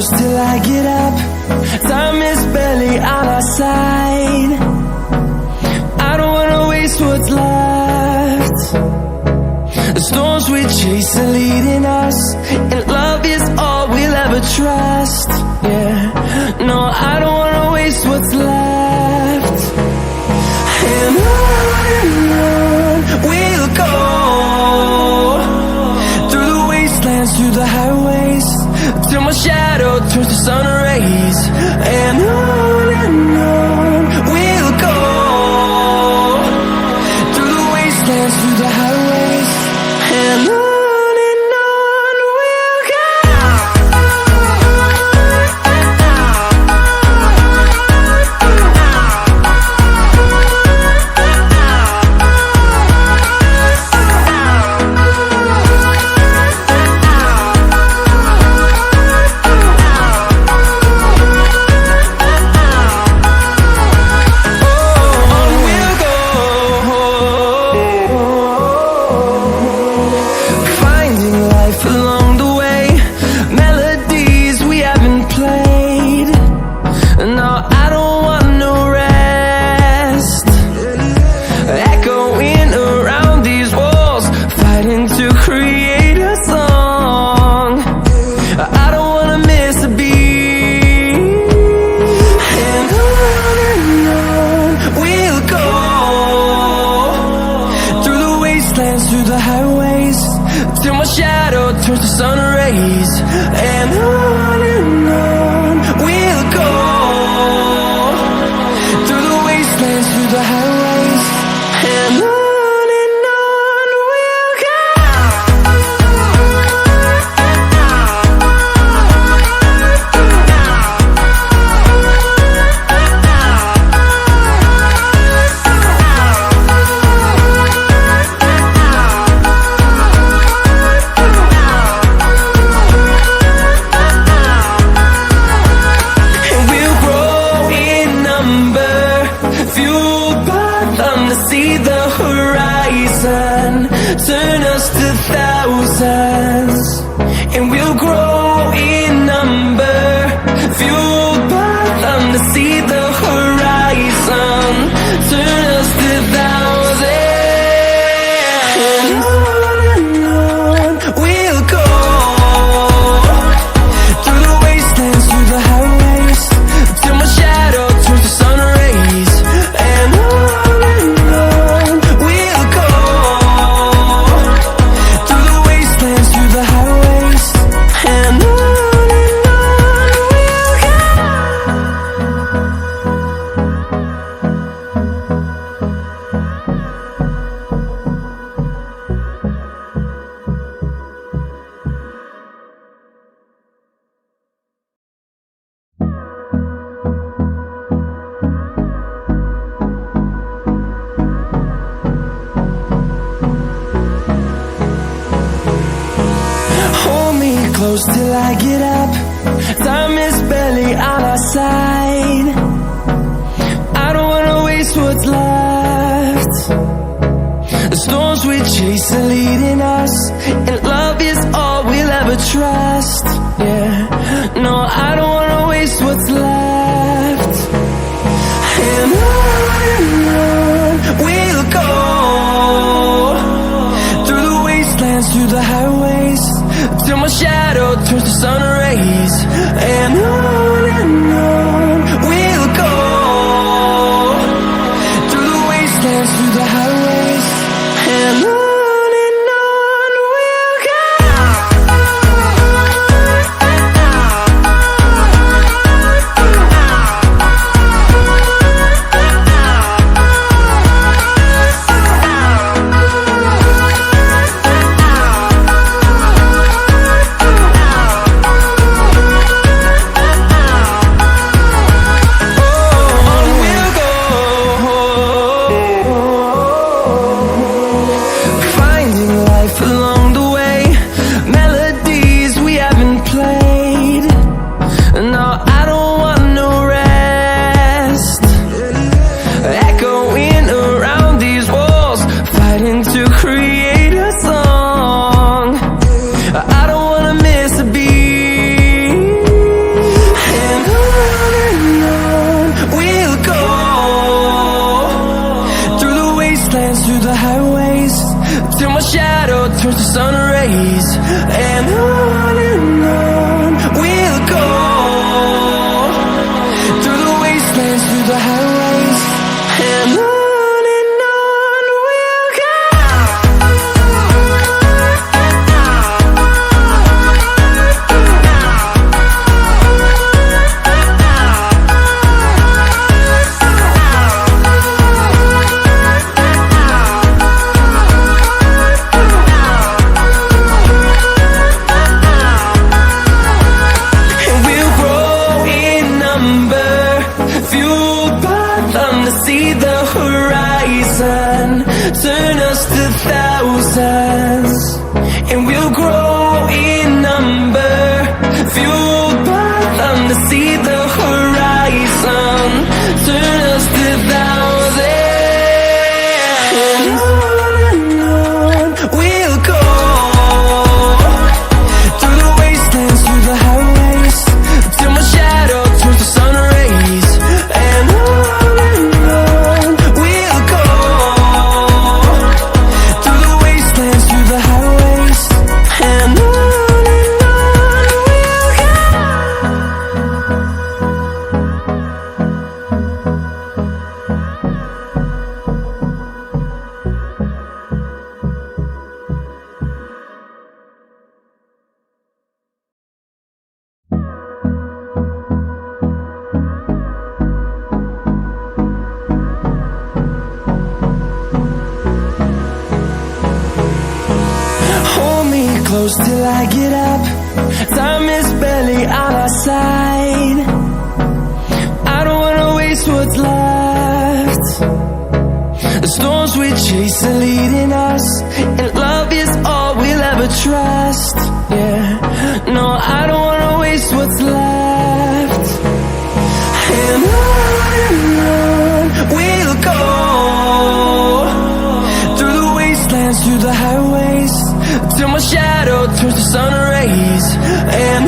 close till I get up. Time is barely on our side. I don't wanna waste what's left. The storms we chase are leading us, and love is all we'll ever trust. Yeah, no, I don't wanna waste what's left. And on we'll go, through the wastelands, through the highways, till my shadow turns to sun rays. And on we'll go, through the wastelands, through the highways, and on we'll go. Through the highways, till my shadow turns to sun rays. And on we'll go, through the wastelands, through the highways, and on we'll go. See the horizon, turn us to thousands, and we'll grow in number, fueled by them. To see the horizon, turn us to thousands, and on we'll go, through the wastelands, through the highways, till my shadow turns to sun rays. And close till I get up. Time is barely on our side. I don't wanna waste what's left. The storms we chase are leading us, and love is all we'll ever trust. Yeah, no, I don't wanna waste what's left. And on we'll go, through the wastelands, through the highways, till my shadow turns to sun rays. And on we'll go, through the wastelands, through the highways, and on we'll go. sun rays. And on we'll go, through the wastelands, through the highways. And on we'll go. See the horizon, turn us to thousands, and we'll grow in number, fueled by them to see the horizon, turn us to thousands. And on we'll go, through the wastelands, through the highways, till my shadow turns to sun rays. And close till I get up. Time is barely on our side. I don't wanna waste what's left. The storms we chase are leading us, and love is all we'll ever trust. Yeah, no, I don't wanna waste what's left. And on we'll go, through the wastelands, through the highways, till my shadow turns to sun rays. And